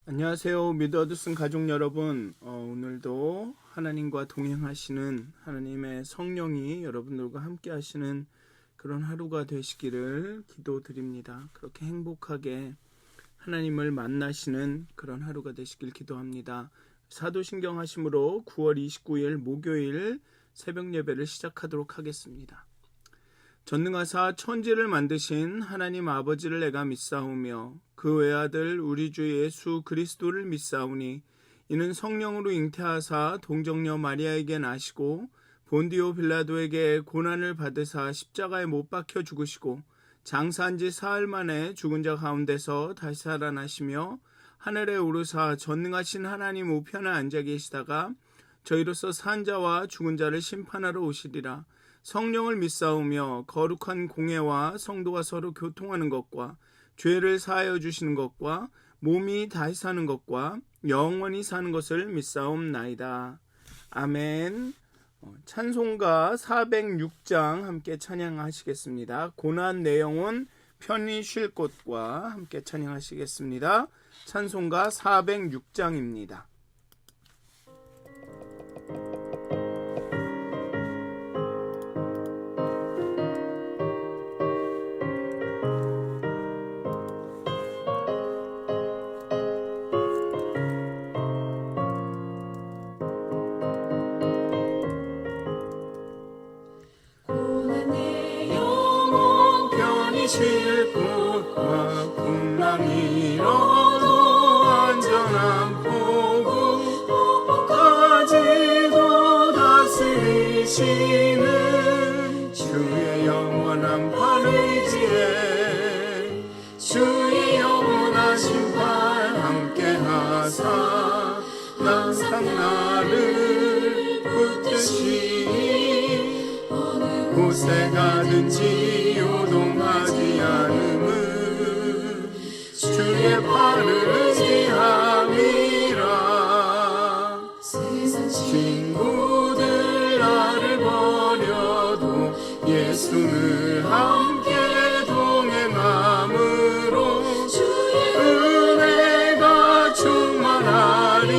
안녕하세요. 미드어드슨 가족 여러분. 오늘도 하나님과 동행하시는 하나님의 성령이 여러분들과 함께 하시는 그런 하루가 되시기를 기도드립니다. 그렇게 행복하게 하나님을 만나시는 그런 하루가 되시길 기도합니다. 사도신경 하심으로 9월 29일 목요일 새벽 예배를 시작하도록 하겠습니다. 전능하사 천지를 만드신 하나님 아버지를 내가 믿사오며 그 외아들 우리 주 예수 그리스도를 믿사오니 이는 성령으로 잉태하사 동정녀 마리아에게 나시고 본디오 빌라도에게 고난을 받으사 십자가에 못 박혀 죽으시고 장사한 지 사흘 만에 죽은 자 가운데서 다시 살아나시며 하늘에 오르사 전능하신 하나님 우편에 앉아 계시다가 저희로서 산 자와 죽은 자를 심판하러 오시리라. 성령을 믿사오며 거룩한 공회와 성도가 서로 교통하는 것과 죄를 사하여 주시는 것과 몸이 다시 사는 것과 영원히 사는 것을 믿사옵나이다. 아멘. 찬송가 406장 함께 찬양하시겠습니다. 고난 내 영혼 편히 쉴 곳과 함께 찬양하시겠습니다. 찬송가 406장입니다. 쉴 곳과 풍랑이 일어도 안전한 폭우까지도 다스리시는 주의 영원한 팔 의지에 주의 영원한 심판 함께 하사 항상 나를 붙드시니 어느 곳에 가든지 요동하지 않음은 주의 팔을 의지함이라. 세상 친구들 나를 버려도 예수를 함께 동행함으로 은혜가 충만하리니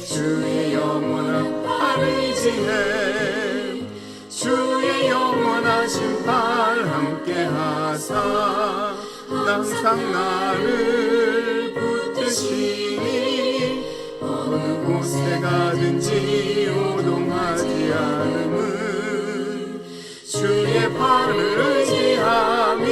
주의 영원한 팔 의지해 주의 영원한 심판 함께 하사 항상 나를 붙드시니 어느 곳에 가든지 요동하지 않음은 주의 팔을 의지함이라.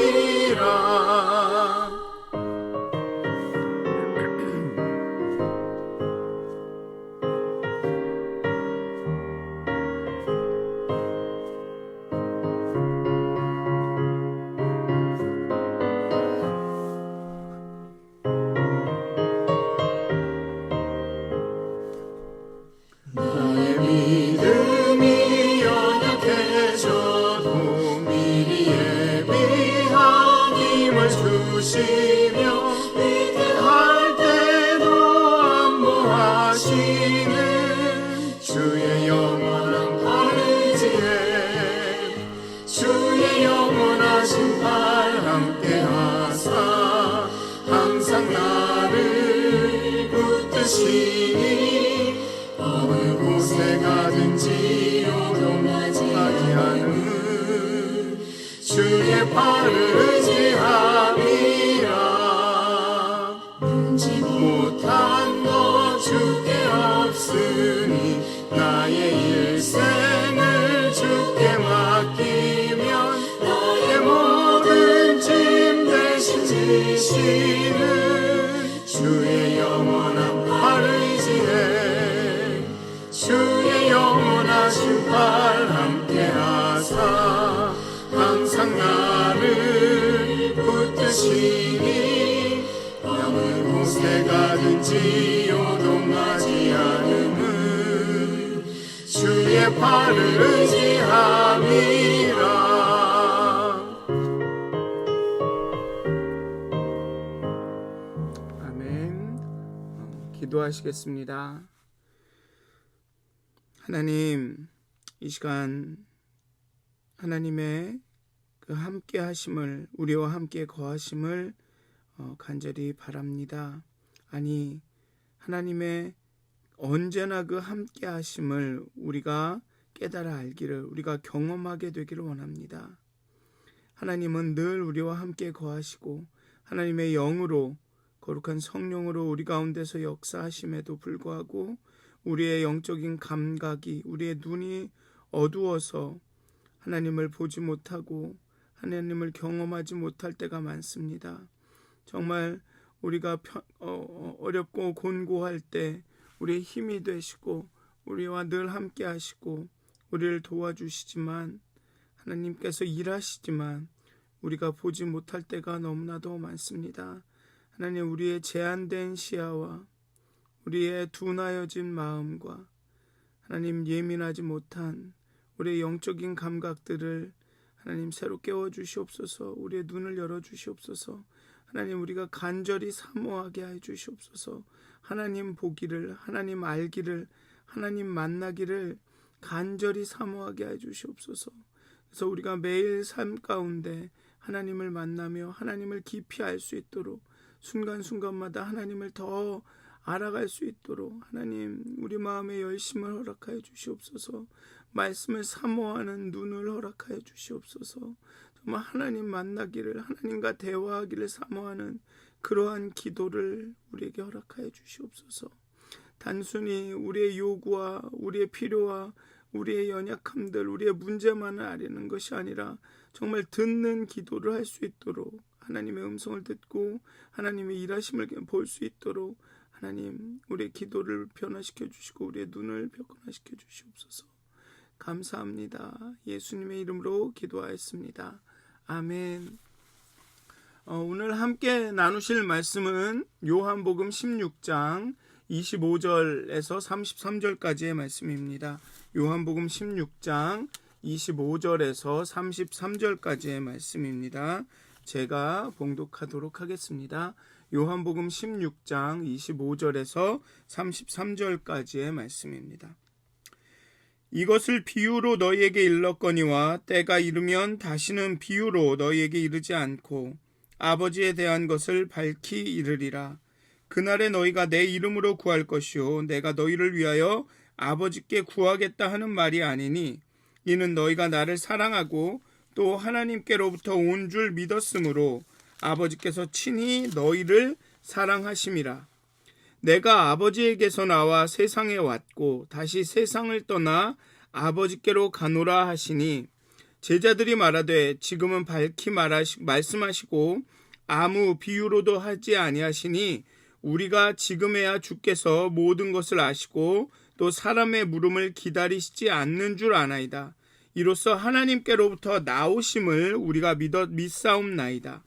주시며 위대할 때도 안보하시는 주의 영원한 팔 의지해 주의 영원한 심판 함께 하사 항상 나를 붙드시니 어느 곳에 가든지 요동하지 않음은 주의 팔을 의지함이라. 못한 것 주께 없으니 나의 일생을 주께 맡기면 나의 모든 짐 대신 지시는 주의 영원한 팔 의지해 주의 영원한 심판 함께 하사 항상 나를 붙드시니 어느 곳에 가든지 요동하지 않음은 주의 팔을 의지함이라. 아멘. 기도하시겠습니다. 하나님, 이 시간 하나님의 그 함께 하심을, 우리와 함께 거하심을 간절히 바랍니다. 아니, 하나님의 언제나 그 함께 하심을 우리가 깨달아 알기를, 우리가 경험하게 되기를 원합니다. 하나님은 늘 우리와 함께 거하시고 하나님의 영으로, 거룩한 성령으로 우리 가운데서 역사하심에도 불구하고 우리의 영적인 감각이, 우리의 눈이 어두워서 하나님을 보지 못하고 하나님을 경험하지 못할 때가 많습니다. 정말 우리가 어렵고 곤고할 때 우리의 힘이 되시고 우리와 늘 함께 하시고 우리를 도와주시지만, 하나님께서 일하시지만 우리가 보지 못할 때가 너무나도 많습니다. 하나님, 우리의 제한된 시야와 우리의 둔하여진 마음과 하나님 예민하지 못한 우리의 영적인 감각들을 하나님 새로 깨워주시옵소서. 우리의 눈을 열어주시옵소서. 하나님, 우리가 간절히 사모하게 해주시옵소서. 하나님 보기를, 하나님 알기를, 하나님 만나기를 간절히 사모하게 해주시옵소서. 그래서 우리가 매일 삶 가운데 하나님을 만나며 하나님을 깊이 알 수 있도록, 순간순간마다 하나님을 더 알아갈 수 있도록 하나님 우리 마음에 열심을 허락하여 주시옵소서. 말씀을 사모하는 눈을 허락하여 주시옵소서. 정말 하나님 만나기를, 하나님과 대화하기를 사모하는 그러한 기도를 우리에게 허락하여 주시옵소서. 단순히 우리의 요구와 우리의 필요와 우리의 연약함들, 우리의 문제만을 아뢰는 것이 아니라 정말 듣는 기도를 할 수 있도록, 하나님의 음성을 듣고 하나님의 일하심을 볼 수 있도록 하나님 우리의 기도를 변화시켜 주시고 우리의 눈을 변화시켜 주시옵소서. 감사합니다. 예수님의 이름으로 기도하였습니다. 아멘. 오늘 함께 나누실 말씀은 요한복음 16장 25절에서 33절까지의 말씀입니다. 요한복음 16장 25절에서 33절까지의 말씀입니다. 제가 봉독하도록 하겠습니다. 요한복음 16장 25절에서 33절까지의 말씀입니다. 이것을 비유로 너희에게 일렀거니와 때가 이르면 다시는 비유로 너희에게 이르지 않고 아버지에 대한 것을 밝히 이르리라. 그날에 너희가 내 이름으로 구할 것이요 내가 너희를 위하여 아버지께 구하겠다 하는 말이 아니니, 이는 너희가 나를 사랑하고 또 하나님께로부터 온 줄 믿었으므로 아버지께서 친히 너희를 사랑하심이라. 내가 아버지에게서 나와 세상에 왔고 다시 세상을 떠나 아버지께로 가노라 하시니, 제자들이 말하되 지금은 밝히 말씀하시고 아무 비유로도 하지 아니하시니 우리가 지금에야 주께서 모든 것을 아시고 또 사람의 물음을 기다리시지 않는 줄 아나이다. 이로써 하나님께로부터 나오심을 우리가 믿사옵나이다.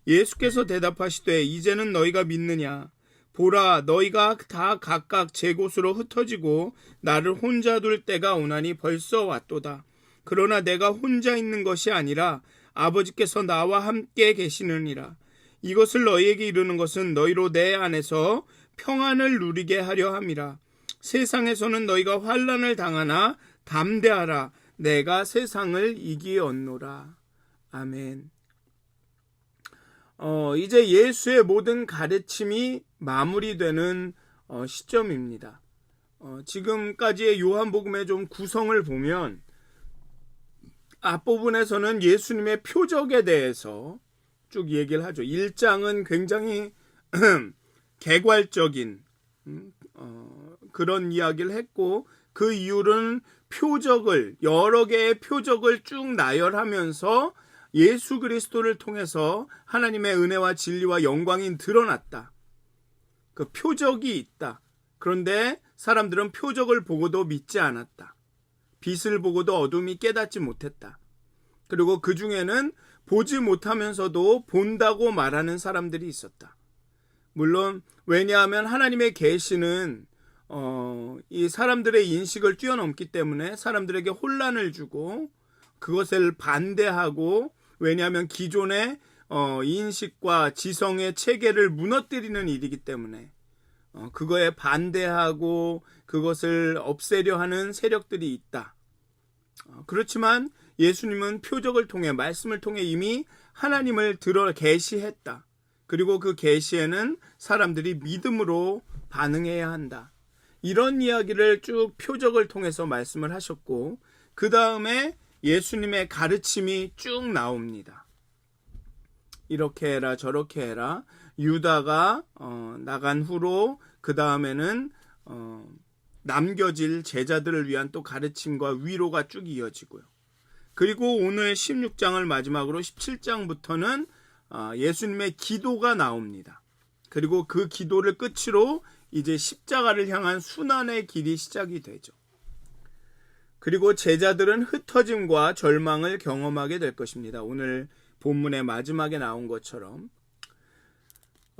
예수께서 대답하시되 이제는 너희가 믿느냐? 보라, 너희가 다 각각 제 곳으로 흩어지고 나를 혼자 둘 때가 오나니 벌써 왔도다. 그러나 내가 혼자 있는 것이 아니라 아버지께서 나와 함께 계시느니라. 이것을 너희에게 이르는 것은 너희로 내 안에서 평안을 누리게 하려 함이라. 세상에서는 너희가 환난을 당하나 담대하라. 내가 세상을 이기었노라. 아멘. 이제 예수의 모든 가르침이 마무리되는 시점입니다. 지금까지의 요한복음의 좀 구성을 보면 앞부분에서는 예수님의 표적에 대해서 쭉 얘기를 하죠. 1장은 굉장히 개괄적인 그런 이야기를 했고, 그 이유는 표적을, 여러 개의 표적을 쭉 나열하면서 예수 그리스도를 통해서 하나님의 은혜와 진리와 영광이 드러났다. 그 표적이 있다. 그런데 사람들은 표적을 보고도 믿지 않았다. 빛을 보고도 어둠이 깨닫지 못했다. 그리고 그 중에는 보지 못하면서도 본다고 말하는 사람들이 있었다. 물론 왜냐하면 하나님의 계시는 이 사람들의 인식을 뛰어넘기 때문에 사람들에게 혼란을 주고 그것을 반대하고, 왜냐하면 기존의 인식과 지성의 체계를 무너뜨리는 일이기 때문에 그거에 반대하고 그것을 없애려 하는 세력들이 있다. 그렇지만 예수님은 표적을 통해, 말씀을 통해 이미 하나님을 계시했다. 그리고 그 계시에는 사람들이 믿음으로 반응해야 한다. 이런 이야기를 쭉 표적을 통해서 말씀을 하셨고, 그 다음에 예수님의 가르침이 쭉 나옵니다. 이렇게 해라 저렇게 해라. 유다가 나간 후로 그 다음에는 남겨질 제자들을 위한 또 가르침과 위로가 쭉 이어지고요. 그리고 오늘 16장을 마지막으로 17장부터는 예수님의 기도가 나옵니다. 그리고 그 기도를 끝으로 이제 십자가를 향한 순환의 길이 시작이 되죠. 그리고 제자들은 흩어짐과 절망을 경험하게 될 것입니다. 오늘 본문의 마지막에 나온 것처럼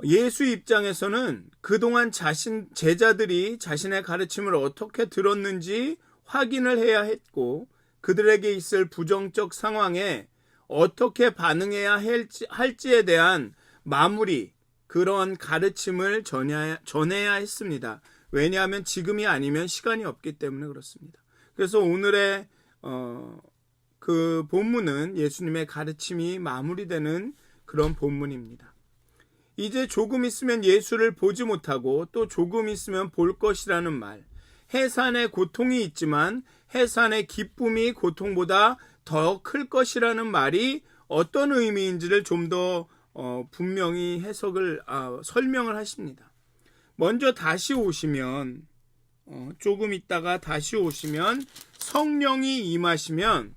예수 입장에서는 그동안 제자들이 자신의 가르침을 어떻게 들었는지 확인을 해야 했고, 그들에게 있을 부정적 상황에 어떻게 반응해야 할지에 대한 마무리, 그런 가르침을 전해야 했습니다. 왜냐하면 지금이 아니면 시간이 없기 때문에 그렇습니다. 그래서 오늘의 그 본문은 예수님의 가르침이 마무리되는 그런 본문입니다. 이제 조금 있으면 예수를 보지 못하고 또 조금 있으면 볼 것이라는 말, 해산의 고통이 있지만 해산의 기쁨이 고통보다 더 클 것이라는 말이 어떤 의미인지를 좀 더 분명히 설명을 하십니다. 먼저 다시 오시면, 조금 있다가 다시 오시면 성령이 임하시면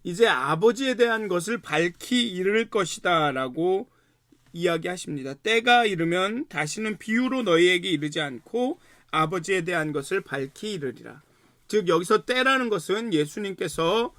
이제 아버지에 대한 것을 밝히 이를 것이다 라고 이야기하십니다. 때가 이르면 다시는 비유로 너희에게 이르지 않고 아버지에 대한 것을 밝히 이르리라. 즉 여기서 때라는 것은 예수님께서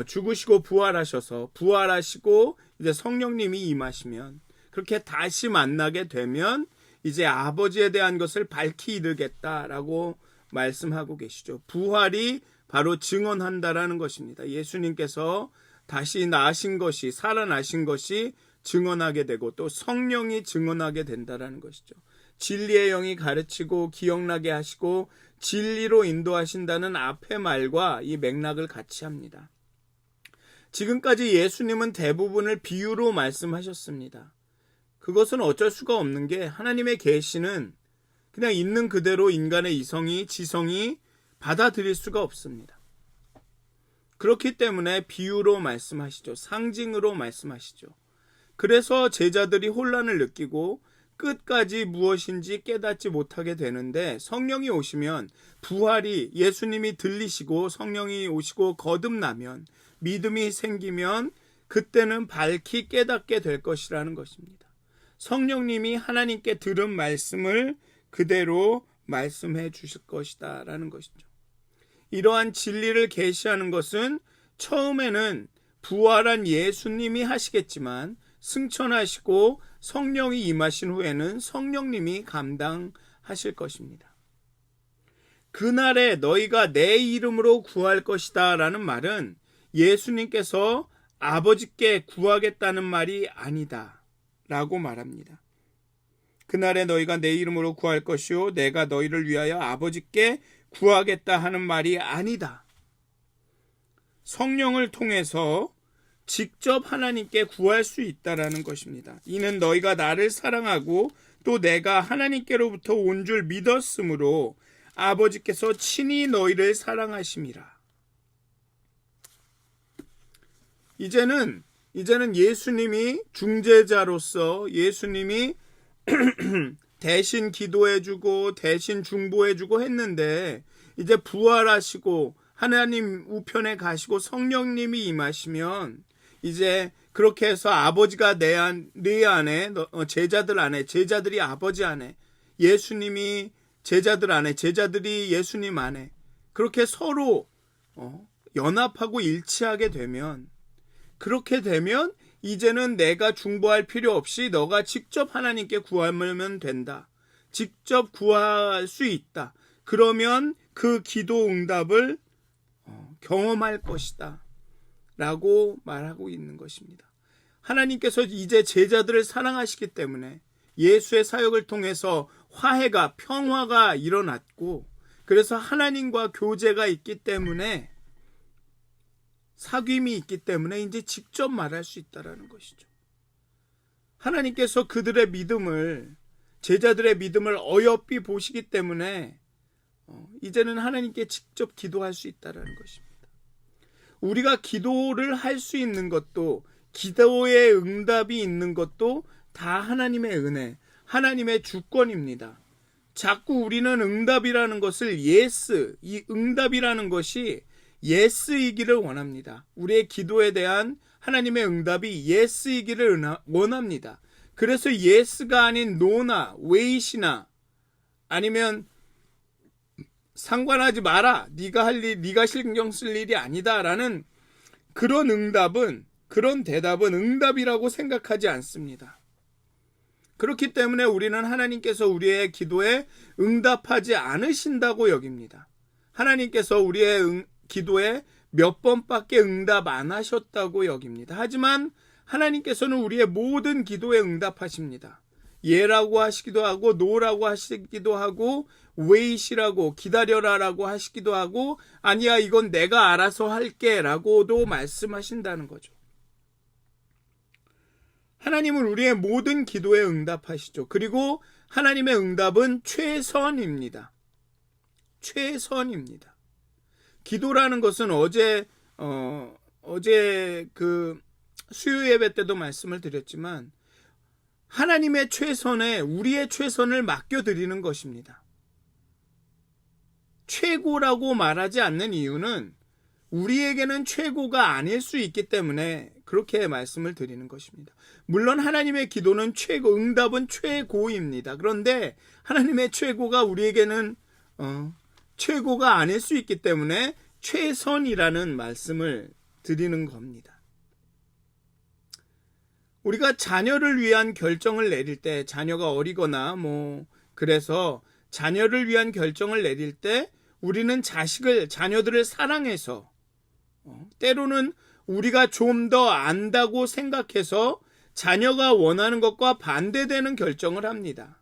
죽으시고 부활하시고 이제 성령님이 임하시면, 그렇게 다시 만나게 되면 이제 아버지에 대한 것을 밝히 이르겠다라고 말씀하고 계시죠. 부활이 바로 증언한다라는 것입니다. 예수님께서 다시 나으신 것이, 살아나신 것이 증언하게 되고 또 성령이 증언하게 된다라는 것이죠. 진리의 영이 가르치고 기억나게 하시고 진리로 인도하신다는 앞의 말과 이 맥락을 같이 합니다. 지금까지 예수님은 대부분을 비유로 말씀하셨습니다. 그것은 어쩔 수가 없는 게, 하나님의 계시는 그냥 있는 그대로 인간의 지성이 받아들일 수가 없습니다. 그렇기 때문에 비유로 말씀하시죠. 상징으로 말씀하시죠. 그래서 제자들이 혼란을 느끼고 끝까지 무엇인지 깨닫지 못하게 되는데, 성령이 오시면, 부활이 예수님이 들리시고 성령이 오시고 거듭나면, 믿음이 생기면 그때는 밝히 깨닫게 될 것이라는 것입니다. 성령님이 하나님께 들은 말씀을 그대로 말씀해 주실 것이다 라는 것이죠. 이러한 진리를 계시하는 것은 처음에는 부활한 예수님이 하시겠지만, 승천하시고 성령이 임하신 후에는 성령님이 감당하실 것입니다. 그날에 너희가 내 이름으로 구할 것이다 라는 말은 예수님께서 아버지께 구하겠다는 말이 아니다 라고 말합니다. 그날에 너희가 내 이름으로 구할 것이요 내가 너희를 위하여 아버지께 구하겠다 하는 말이 아니다. 성령을 통해서 직접 하나님께 구할 수 있다라는 것입니다. 이는 너희가 나를 사랑하고 또 내가 하나님께로부터 온 줄 믿었으므로 아버지께서 친히 너희를 사랑하심이라. 이제는 예수님이 중재자로서 예수님이 대신 기도해주고 대신 중보해주고 했는데, 이제 부활하시고 하나님 우편에 가시고 성령님이 임하시면 이제 그렇게 해서 아버지가 내 안에, 제자들 안에, 제자들이 아버지 안에, 예수님이 제자들 안에, 제자들이 예수님 안에, 그렇게 서로 연합하고 일치하게 되면, 그렇게 되면 이제는 내가 중보할 필요 없이 너가 직접 하나님께 구하면 된다. 직접 구할 수 있다. 그러면 그 기도 응답을 경험할 것이다 라고 말하고 있는 것입니다. 하나님께서 이제 제자들을 사랑하시기 때문에 예수의 사역을 통해서 화해가, 평화가 일어났고, 그래서 하나님과 교제가 있기 때문에, 사귐이 있기 때문에 이제 직접 말할 수 있다라는 것이죠. 하나님께서 그들의 믿음을, 제자들의 믿음을 어여삐 보시기 때문에 이제는 하나님께 직접 기도할 수 있다는 것입니다. 우리가 기도를 할 수 있는 것도, 기도의 응답이 있는 것도 다 하나님의 은혜, 하나님의 주권입니다. 자꾸 우리는 응답이라는 것을 이 응답이라는 것이 예스이기를 원합니다. 우리의 기도에 대한 하나님의 응답이 예스이기를 원합니다. 그래서 예스가 아닌 노나 웨이시나 아니면 상관하지 마라, 네가 신경 쓸 일이 아니다라는 그런 응답은, 그런 대답은 응답이라고 생각하지 않습니다. 그렇기 때문에 우리는 하나님께서 우리의 기도에 응답하지 않으신다고 여깁니다. 하나님께서 우리의 기도에 몇 번밖에 응답 안 하셨다고 여깁니다. 하지만 하나님께서는 우리의 모든 기도에 응답하십니다. 예라고 하시기도 하고, 노라고 하시기도 하고, 웨이시라고, 기다려라라고 하시기도 하고, 아니야 이건 내가 알아서 할게 라고도 말씀하신다는 거죠. 하나님은 우리의 모든 기도에 응답하시죠. 그리고 하나님의 응답은 최선입니다. 최선입니다. 기도라는 것은 어제 그 수요 예배 때도 말씀을 드렸지만 하나님의 최선에 우리의 최선을 맡겨드리는 것입니다. 최고라고 말하지 않는 이유는 우리에게는 최고가 아닐 수 있기 때문에 그렇게 말씀을 드리는 것입니다. 물론 하나님의 기도는 최고, 응답은 최고입니다. 그런데 하나님의 최고가 우리에게는 최고가 아닐 수 있기 때문에 최선이라는 말씀을 드리는 겁니다. 우리가 자녀를 위한 결정을 내릴 때, 자녀가 어리거나 그래서 자녀를 위한 결정을 내릴 때 우리는 자녀들을 사랑해서, 때로는 우리가 좀 더 안다고 생각해서 자녀가 원하는 것과 반대되는 결정을 합니다.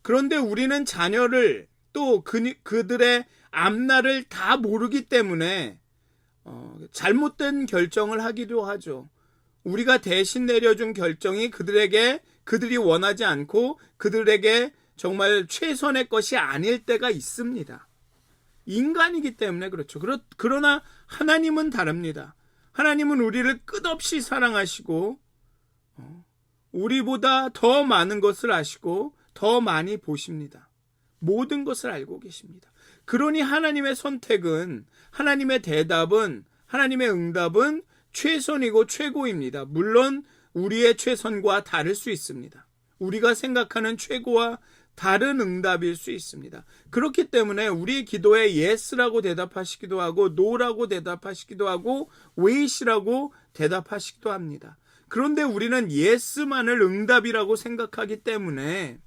그런데 우리는 자녀를 또 그들의 앞날을 다 모르기 때문에 잘못된 결정을 하기도 하죠. 우리가 대신 내려준 결정이 그들이 원하지 않고 그들에게 정말 최선의 것이 아닐 때가 있습니다. 인간이기 때문에 그렇죠. 그러나 하나님은 다릅니다. 하나님은 우리를 끝없이 사랑하시고 우리보다 더 많은 것을 아시고 더 많이 보십니다. 모든 것을 알고 계십니다. 그러니 하나님의 선택은, 하나님의 대답은, 하나님의 응답은 최선이고 최고입니다. 물론 우리의 최선과 다를 수 있습니다. 우리가 생각하는 최고와 다른 응답일 수 있습니다. 그렇기 때문에 우리 기도에 yes라고 대답하시기도 하고 no라고 대답하시기도 하고 wait이라고 대답하시기도 합니다. 그런데 우리는 yes만을 응답이라고 생각하기 때문에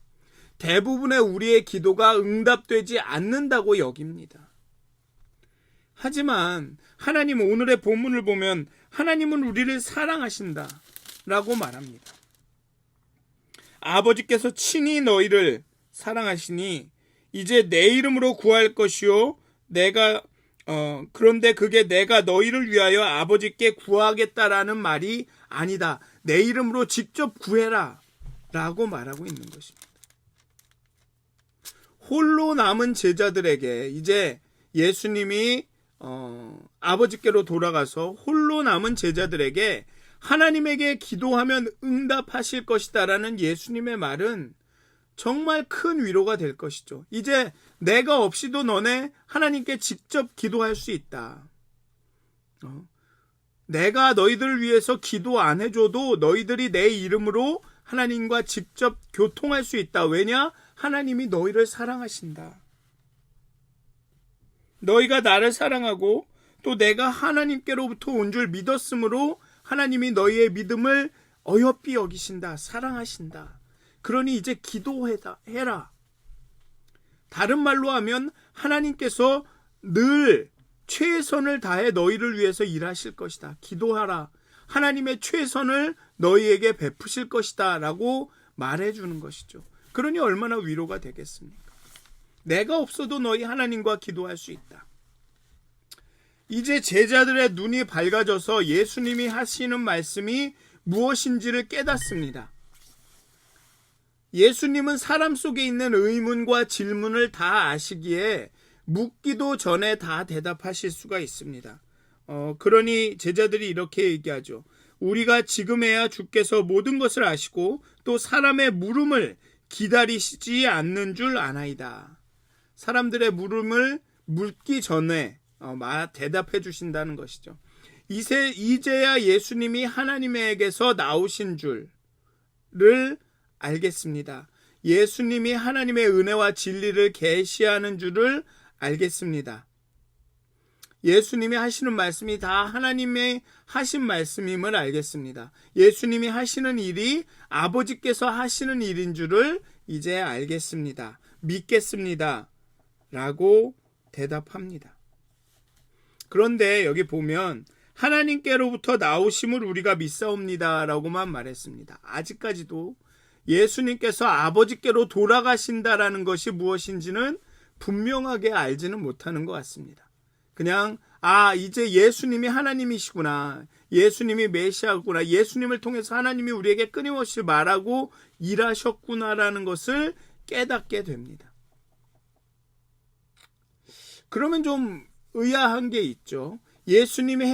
대부분의 우리의 기도가 응답되지 않는다고 여깁니다. 하지만 하나님, 오늘의 본문을 보면 하나님은 우리를 사랑하신다 라고 말합니다. 아버지께서 친히 너희를 사랑하시니 이제 내 이름으로 구할 것이요 그런데 그게 내가 너희를 위하여 아버지께 구하겠다라는 말이 아니다. 내 이름으로 직접 구해라 라고 말하고 있는 것입니다. 홀로 남은 제자들에게 이제 예수님이 아버지께로 돌아가서 홀로 남은 제자들에게 하나님에게 기도하면 응답하실 것이다라는 예수님의 말은 정말 큰 위로가 될 것이죠. 이제 내가 없이도 너네 하나님께 직접 기도할 수 있다. 내가 너희들을 위해서 기도 안 해줘도 너희들이 내 이름으로 하나님과 직접 교통할 수 있다. 왜냐? 하나님이 너희를 사랑하신다. 너희가 나를 사랑하고 또 내가 하나님께로부터 온 줄 믿었으므로 하나님이 너희의 믿음을 어여삐 여기신다. 사랑하신다. 그러니 이제 기도해라. 다른 말로 하면 하나님께서 늘 최선을 다해 너희를 위해서 일하실 것이다. 기도하라. 하나님의 최선을 너희에게 베푸실 것이다 라고 말해주는 것이죠. 그러니 얼마나 위로가 되겠습니까? 내가 없어도 너희 하나님과 기도할 수 있다. 이제 제자들의 눈이 밝아져서 예수님이 하시는 말씀이 무엇인지를 깨닫습니다. 예수님은 사람 속에 있는 의문과 질문을 다 아시기에 묻기도 전에 다 대답하실 수가 있습니다. 그러니 제자들이 이렇게 얘기하죠. 우리가 지금에야 주께서 모든 것을 아시고 또 사람의 물음을 기다리시지 않는 줄 아나이다. 사람들의 물음을 묻기 전에 대답해 주신다는 것이죠. 이제야 예수님이 하나님에게서 나오신 줄을 알겠습니다. 예수님이 하나님의 은혜와 진리를 계시하는 줄을 알겠습니다. 예수님이 하시는 말씀이 다 하나님의 하신 말씀임을 알겠습니다. 예수님이 하시는 일이 아버지께서 하시는 일인 줄을 이제 알겠습니다. 믿겠습니다. 라고 대답합니다. 그런데 여기 보면 하나님께로부터 나오심을 우리가 믿사옵니다 라고만 말했습니다. 아직까지도 예수님께서 아버지께로 돌아가신다라는 것이 무엇인지는 분명하게 알지는 못하는 것 같습니다. 그냥 이제 예수님이 하나님이시구나, 예수님이 메시아구나, 예수님을 통해서 하나님이 우리에게 끊임없이 말하고 일하셨구나라는 것을 깨닫게 됩니다. 그러면 좀 의아한 게 있죠. 예수님이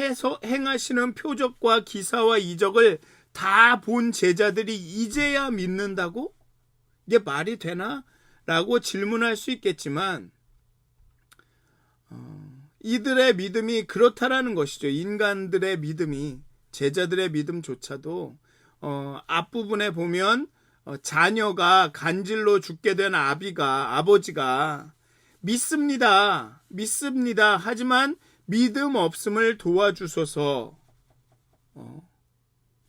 행하시는 표적과 기사와 이적을 다 본 제자들이 이제야 믿는다고? 이게 말이 되나? 라고 질문할 수 있겠지만 이들의 믿음이 그렇다라는 것이죠. 인간들의 믿음이, 제자들의 믿음조차도 앞부분에 보면 자녀가 간질로 죽게 된 아버지가 믿습니다. 하지만 믿음 없음을 도와주소서,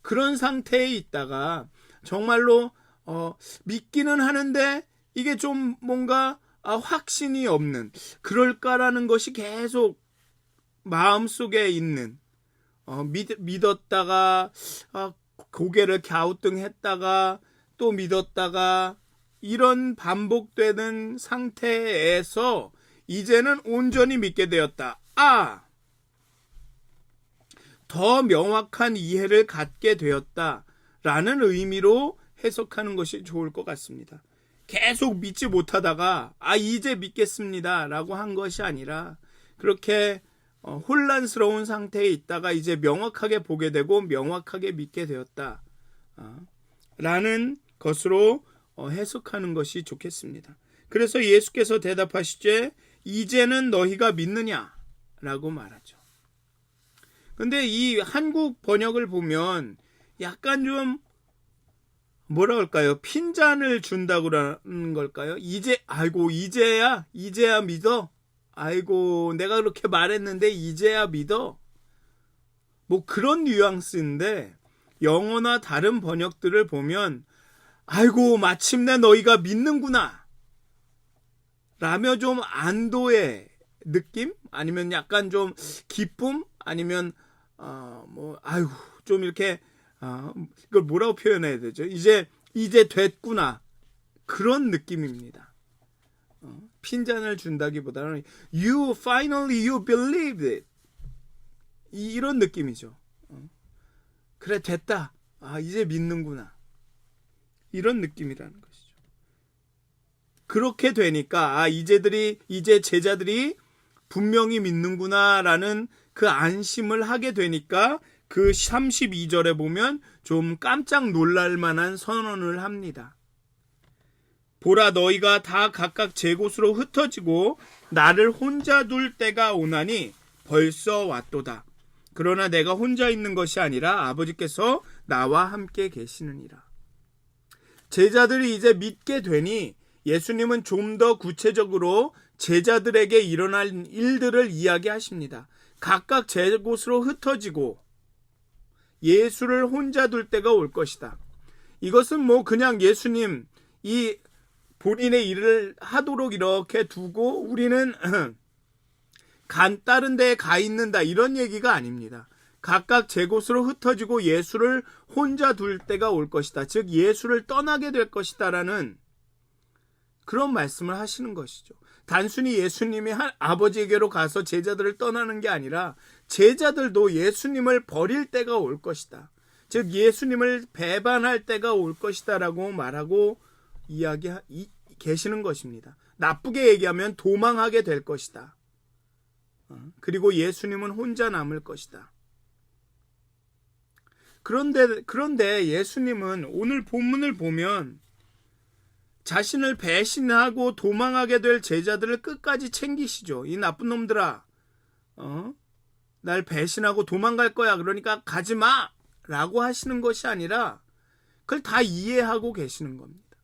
그런 상태에 있다가 정말로 믿기는 하는데 이게 좀 뭔가 확신이 없는, 그럴까라는 것이 계속 마음속에 있는, 믿었다가 고개를 갸우뚱했다가 또 믿었다가 이런 반복되는 상태에서 이제는 온전히 믿게 되었다. 더 명확한 이해를 갖게 되었다라는 의미로 해석하는 것이 좋을 것 같습니다. 계속 믿지 못하다가 이제 믿겠습니다 라고 한 것이 아니라 그렇게 혼란스러운 상태에 있다가 이제 명확하게 보게 되고 명확하게 믿게 되었다 라는 것으로 해석하는 것이 좋겠습니다. 그래서 예수께서 대답하시되 이제는 너희가 믿느냐 라고 말하죠. 근데 이 한국 번역을 보면 약간 좀 뭐라 할까요? 핀잔을 준다고 하는 걸까요? 이제야 믿어? 내가 그렇게 말했는데 이제야 믿어? 뭐 그런 뉘앙스인데 영어나 다른 번역들을 보면 마침내 너희가 믿는구나 라며 좀 안도의 느낌? 아니면 약간 좀 기쁨? 아니면 좀 이렇게 이걸 뭐라고 표현해야 되죠? 이제 됐구나, 그런 느낌입니다. 핀잔을 준다기보다는 you believed it, 이런 느낌이죠. 그래, 됐다, 이제 믿는구나, 이런 느낌이라는 것이죠. 그렇게 되니까 이제 제자들이 분명히 믿는구나라는 그 안심을 하게 되니까 그 32절에 보면 좀 깜짝 놀랄 만한 선언을 합니다. 보라, 너희가 다 각각 제 곳으로 흩어지고 나를 혼자 둘 때가 오나니 벌써 왔도다. 그러나 내가 혼자 있는 것이 아니라 아버지께서 나와 함께 계시느니라. 제자들이 이제 믿게 되니 예수님은 좀 더 구체적으로 제자들에게 일어날 일들을 이야기하십니다. 각각 제 곳으로 흩어지고 예수를 혼자 둘 때가 올 것이다. 이것은 뭐 그냥 예수님 이 본인의 일을 하도록 이렇게 두고 우리는 다른 데에 가 있는다, 이런 얘기가 아닙니다. 각각 제 곳으로 흩어지고 예수를 혼자 둘 때가 올 것이다. 즉 예수를 떠나게 될 것이다라는 그런 말씀을 하시는 것이죠. 단순히 예수님이 아버지에게로 가서 제자들을 떠나는 게 아니라 제자들도 예수님을 버릴 때가 올 것이다. 즉 예수님을 배반할 때가 올 것이다라고 말하고 계시는 것입니다. 나쁘게 얘기하면 도망하게 될 것이다. 그리고 예수님은 혼자 남을 것이다. 그런데 예수님은 오늘 본문을 보면 자신을 배신하고 도망하게 될 제자들을 끝까지 챙기시죠. 이 나쁜 놈들아, 날 배신하고 도망갈 거야. 그러니까 가지 마! 라고 하시는 것이 아니라 그걸 다 이해하고 계시는 겁니다.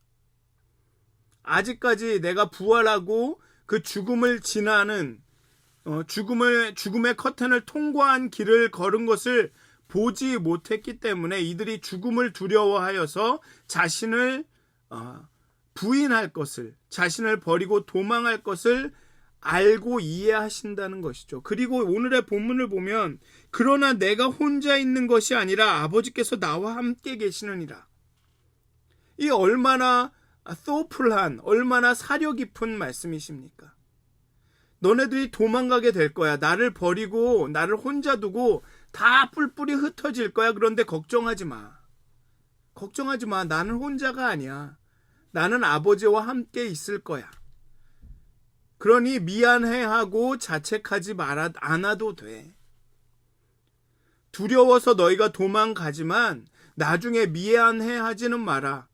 아직까지 내가 부활하고 그 죽음을 지나는 죽음의 커튼을 통과한 길을 걸은 것을 보지 못했기 때문에 이들이 죽음을 두려워하여서 자신을 부인할 것을, 자신을 버리고 도망할 것을 알고 이해하신다는 것이죠. 그리고 오늘의 본문을 보면 그러나 내가 혼자 있는 것이 아니라 아버지께서 나와 함께 계시느니라. 이 얼마나 소풀한, 얼마나 사려 깊은 말씀이십니까? 너네들이 도망가게 될 거야. 나를 버리고 나를 혼자 두고 다 뿔뿔이 흩어질 거야. 그런데 걱정하지 마. 걱정하지 마. 나는 혼자가 아니야. 나는 아버지와 함께 있을 거야. 그러니 미안해하고 자책하지 않아도 돼. 두려워서 너희가 도망가지만 나중에 미안해하지는 마라.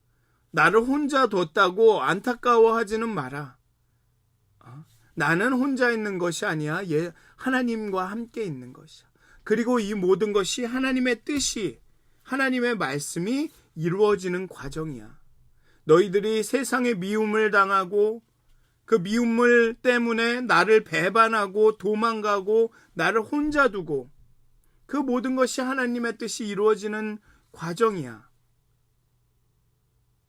나를 혼자 뒀다고 안타까워하지는 마라. 나는 혼자 있는 것이 아니야. 하나님과 함께 있는 것이야. 그리고 이 모든 것이 하나님의 뜻이, 하나님의 말씀이 이루어지는 과정이야. 너희들이 세상의 미움을 당하고 그 미움을 때문에 나를 배반하고 도망가고 나를 혼자 두고 그 모든 것이 하나님의 뜻이 이루어지는 과정이야.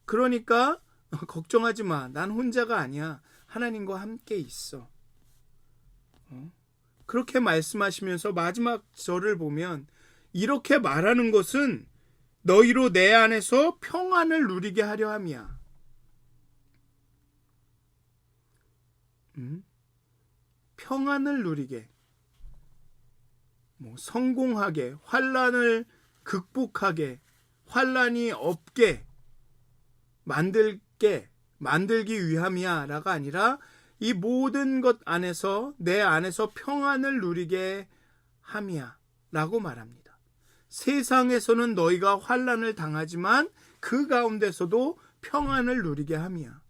그러니까 걱정하지 마. 난 혼자가 아니야. 하나님과 함께 있어. 그렇게 말씀하시면서 마지막 절을 보면 이렇게 말하는 것은 너희로 내 안에서 평안을 누리게 하려 함이야. 평안을 누리게, 성공하게, 환난을 극복하게, 환난이 없게 만들기 위함이야 라가 아니라 이 모든 것 안에서 내 안에서 평안을 누리게 함이야 라고 말합니다. 세상에서는 너희가 환난을 당하지만 그 가운데서도 평안을 누리게 함이야.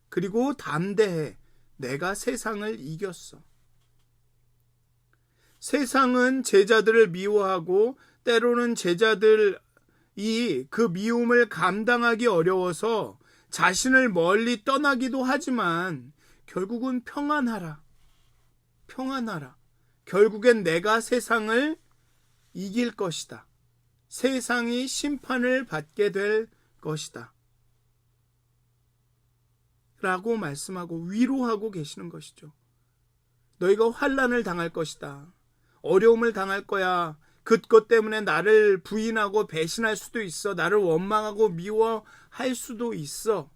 그리고 담대해. 내가 세상을 이겼어. 세상은 제자들을 미워하고 때로는 제자들이 그 미움을 감당하기 어려워서 자신을 멀리 떠나기도 하지만 결국은 평안하라. 평안하라. 결국엔 내가 세상을 이길 것이다. 세상이 심판을 받게 될 것이다. 라고 말씀하고 위로하고 계시는 것이죠. 너희가 환난을 당할 것이다. 어려움을 당할 거야. 그것 때문에 나를 부인하고 배신할 수도 있어. 나를 원망하고 미워할 수도 있어.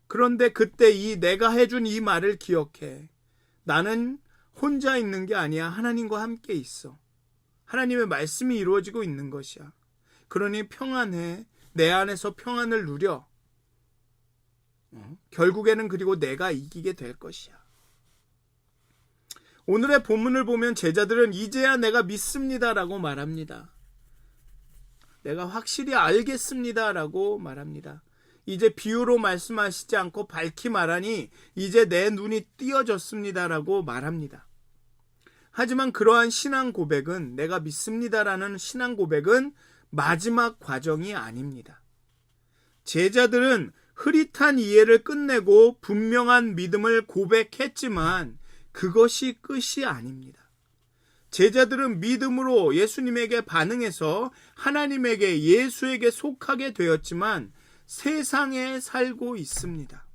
그런데 그때 내가 해준 이 말을 기억해. 나는 혼자 있는 게 아니야. 하나님과 함께 있어. 하나님의 말씀이 이루어지고 있는 것이야. 그러니 평안해. 내 안에서 평안을 누려. 결국에는 그리고 내가 이기게 될 것이야. 오늘의 본문을 보면 제자들은 이제야 내가 믿습니다라고 말합니다. 내가 확실히 알겠습니다라고 말합니다. 이제 비유로 말씀하시지 않고 밝히 말하니 이제 내 눈이 띄어졌습니다라고 말합니다. 하지만 그러한 신앙 고백은, 내가 믿습니다라는 신앙 고백은 마지막 과정이 아닙니다. 제자들은 흐릿한 이해를 끝내고 분명한 믿음을 고백했지만 그것이 끝이 아닙니다. 제자들은 믿음으로 예수님에게 반응해서 하나님에게, 예수에게 속하게 되었지만 세상에 살고 있습니다.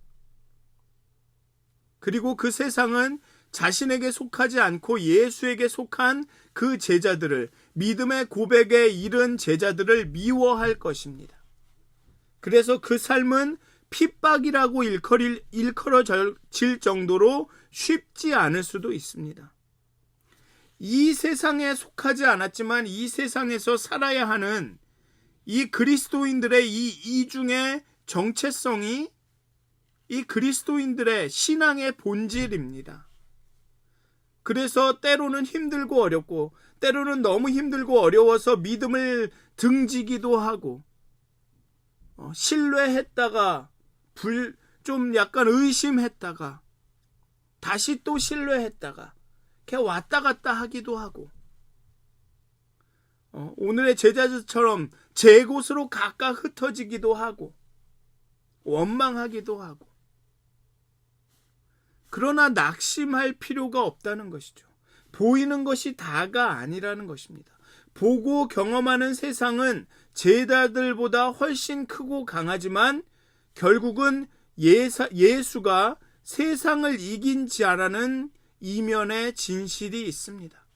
그리고 그 세상은 자신에게 속하지 않고 예수에게 속한 그 제자들을, 믿음의 고백에 이른 제자들을 미워할 것입니다. 그래서 그 삶은 핍박이라고 일컬어질 정도로 쉽지 않을 수도 있습니다. 이 세상에 속하지 않았지만 이 세상에서 살아야 하는 이 그리스도인들의 이 이중의 정체성이 이 그리스도인들의 신앙의 본질입니다. 그래서 때로는 힘들고 어렵고, 때로는 너무 힘들고 어려워서 믿음을 등지기도 하고, 신뢰했다가 좀 약간 의심했다가 다시 또 신뢰했다가 이렇게 왔다 갔다 하기도 하고, 오늘의 제자들처럼 제 곳으로 각각 흩어지기도 하고 원망하기도 하고, 그러나 낙심할 필요가 없다는 것이죠. 보이는 것이 다가 아니라는 것입니다. 보고 경험하는 세상은 제자들보다 훨씬 크고 강하지만 결국은 예수가 세상을 이긴 자라는 이면의 진실이 있습니다.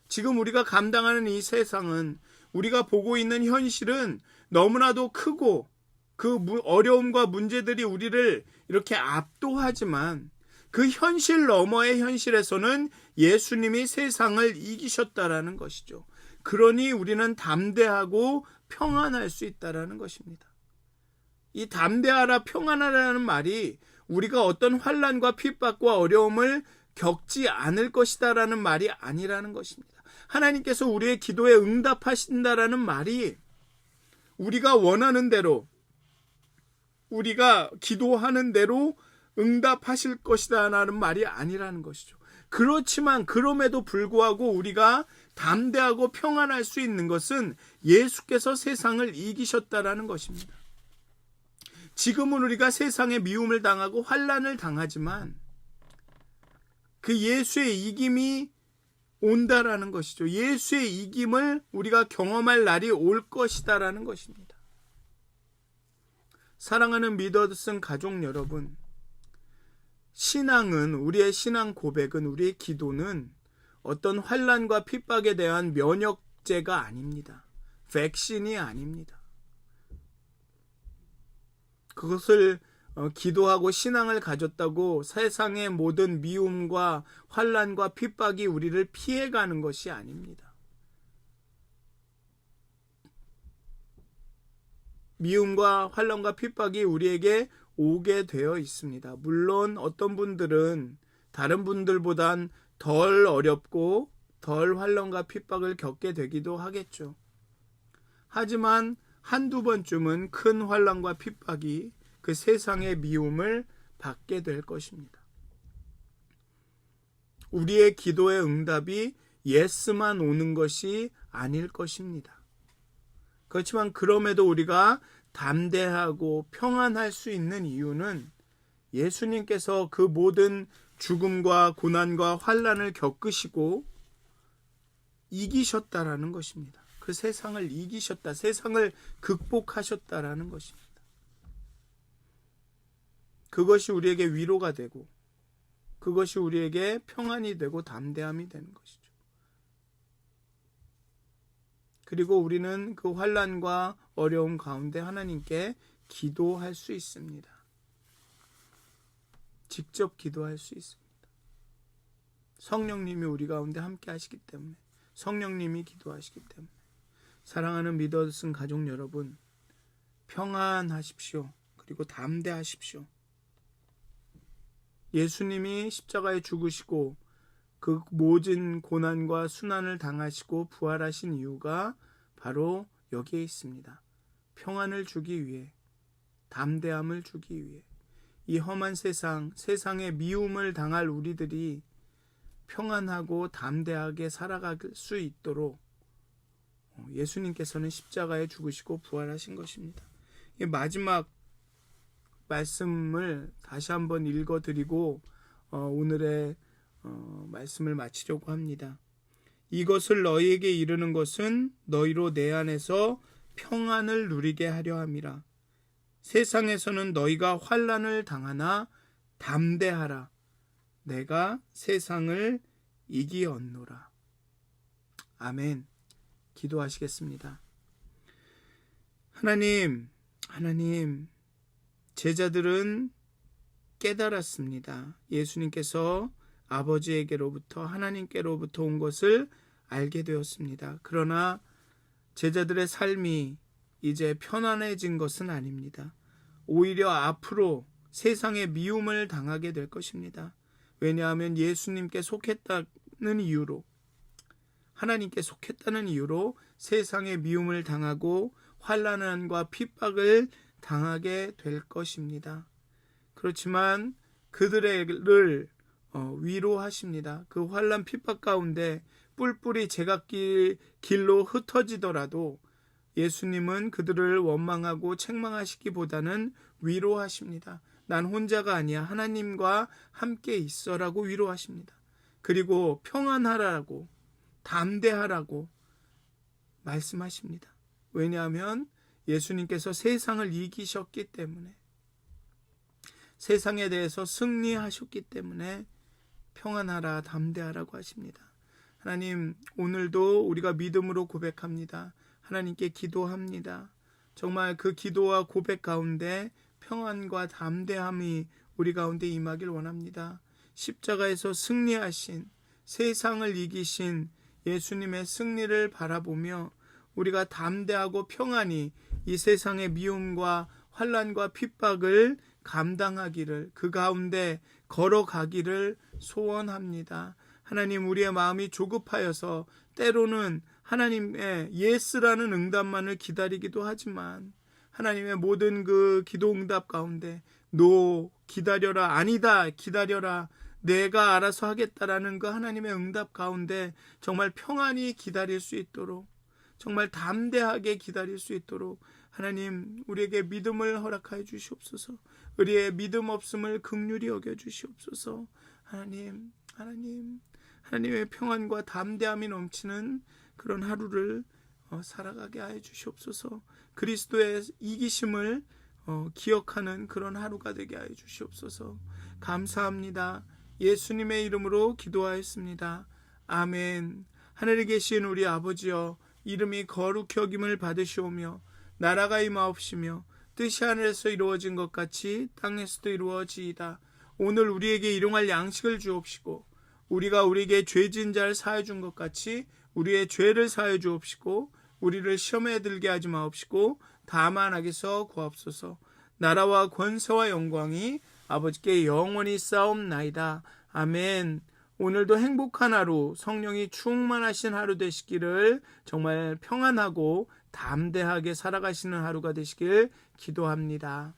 지금 우리가 감당하는 이 세상은, 우리가 보고 있는 현실은 너무나도 크고 그 어려움과 문제들이 우리를 이렇게 압도하지만, 그 현실 너머의 현실에서는 예수님이 세상을 이기셨다라는 것이죠. 그러니 우리는 담대하고 평안할 수 있다라는 것입니다. 이 담대하라 평안하라는 말이 우리가 어떤 환난과 핍박과 어려움을 겪지 않을 것이다라는 말이 아니라는 것입니다. 하나님께서 우리의 기도에 응답하신다라는 말이 우리가 원하는 대로, 우리가 기도하는 대로 응답하실 것이다 라는 말이 아니라는 것이죠. 그렇지만 그럼에도 불구하고 우리가 담대하고 평안할 수 있는 것은 예수께서 세상을 이기셨다라는 것입니다. 지금은 우리가 세상에 미움을 당하고 환난을 당하지만 그 예수의 이김이 온다라는 것이죠. 예수의 이김을 우리가 경험할 날이 올 것이다라는 것입니다. 사랑하는 믿어쓴 가족 여러분, 신앙은, 우리의 신앙 고백은, 우리의 기도는 어떤 환난과 핍박에 대한 면역제가 아닙니다. 백신이 아닙니다. 그것을 기도하고 신앙을 가졌다고 세상의 모든 미움과 환난과 핍박이 우리를 피해가는 것이 아닙니다. 미움과 환난과 핍박이 우리에게 오게 되어 있습니다. 물론 어떤 분들은 다른 분들보단 덜 어렵고 덜 환난과 핍박을 겪게 되기도 하겠죠. 하지만 한두 번쯤은 큰 환난과 핍박이 그 세상의 미움을 받게 될 것입니다. 우리의 기도의 응답이 예스만 오는 것이 아닐 것입니다. 그렇지만 그럼에도 우리가 담대하고 평안할 수 있는 이유는 예수님께서 그 모든 죽음과 고난과 환난을 겪으시고 이기셨다라는 것입니다. 그 세상을 이기셨다, 세상을 극복하셨다라는 것입니다. 그것이 우리에게 위로가 되고, 그것이 우리에게 평안이 되고 담대함이 되는 것이죠. 그리고 우리는 그 환난과 어려움 가운데 하나님께 기도할 수 있습니다. 직접 기도할 수 있습니다. 성령님이 우리 가운데 함께 하시기 때문에, 성령님이 기도하시기 때문에. 사랑하는 믿어쓴 가족 여러분, 평안하십시오. 그리고 담대하십시오. 예수님이 십자가에 죽으시고 그 모든 고난과 순환을 당하시고 부활하신 이유가 바로 여기에 있습니다. 평안을 주기 위해, 담대함을 주기 위해, 이 험한 세상에 미움을 당할 우리들이 평안하고 담대하게 살아갈 수 있도록 예수님께서는 십자가에 죽으시고 부활하신 것입니다. 이 마지막 말씀을 다시 한번 읽어드리고 오늘의 말씀을 마치려고 합니다. 이것을 너희에게 이르는 것은 너희로 내 안에서 평안을 누리게 하려 함이라. 세상에서는 너희가 환난을 당하나 담대하라. 내가 세상을 이기었노라. 아멘. 기도하시겠습니다. 하나님, 제자들은 깨달았습니다. 예수님께서 아버지에게로부터, 하나님께로부터 온 것을 알게 되었습니다. 그러나 제자들의 삶이 이제 편안해진 것은 아닙니다. 오히려 앞으로 세상의 미움을 당하게 될 것입니다. 왜냐하면 예수님께 속했다는 이유로, 하나님께 속했다는 이유로 세상의 미움을 당하고 환난과 핍박을 당하게 될 것입니다. 그렇지만 그들을 위로하십니다. 그 환난 핍박 가운데 뿔뿔이 제각길로 흩어지더라도 예수님은 그들을 원망하고 책망하시기보다는 위로하십니다. 난 혼자가 아니야. 하나님과 함께 있어라고 위로하십니다. 그리고 평안하라고, 담대하라고 말씀하십니다. 왜냐하면 예수님께서 세상을 이기셨기 때문에, 세상에 대해서 승리하셨기 때문에 평안하라, 담대하라고 하십니다. 하나님, 오늘도 우리가 믿음으로 고백합니다. 하나님께 기도합니다. 정말 그 기도와 고백 가운데 평안과 담대함이 우리 가운데 임하길 원합니다. 십자가에서 승리하신, 세상을 이기신 예수님의 승리를 바라보며 우리가 담대하고 평안히 이 세상의 미움과 환난과 핍박을 감당하기를, 그 가운데 걸어가기를 소원합니다. 하나님, 우리의 마음이 조급하여서 때로는 하나님의 예스라는 응답만을 기다리기도 하지만 하나님의 모든 그 기도 응답 가운데 노, 기다려라, 아니다, 기다려라, 내가 알아서 하겠다라는 그 하나님의 응답 가운데 정말 평안히 기다릴 수 있도록, 정말 담대하게 기다릴 수 있도록 하나님, 우리에게 믿음을 허락하여 주시옵소서. 우리의 믿음 없음을 긍휼히 여겨 주시옵소서. 하나님의 평안과 담대함이 넘치는 그런 하루를 살아가게 하여 주시옵소서. 그리스도의 이기심을 기억하는 그런 하루가 되게 하여 주시옵소서. 감사합니다. 예수님의 이름으로 기도하였습니다. 아멘. 하늘에 계신 우리 아버지여, 이름이 거룩히 여김을 받으시오며 나라가 임하옵시며 뜻이 하늘에서 이루어진 것 같이 땅에서도 이루어지이다. 오늘 우리에게 일용할 양식을 주옵시고 우리가 우리에게 죄진 자를 사하여 준 것 같이 우리의 죄를 사하여 주옵시고 우리를 시험에 들게 하지 마옵시고 다만 악에서 구하옵소서. 나라와 권세와 영광이 아버지께 영원히 싸움나이다. 아멘. 오늘도 행복한 하루, 성령이 충만하신 하루 되시기를, 정말 평안하고 담대하게 살아가시는 하루가 되시길 기도합니다.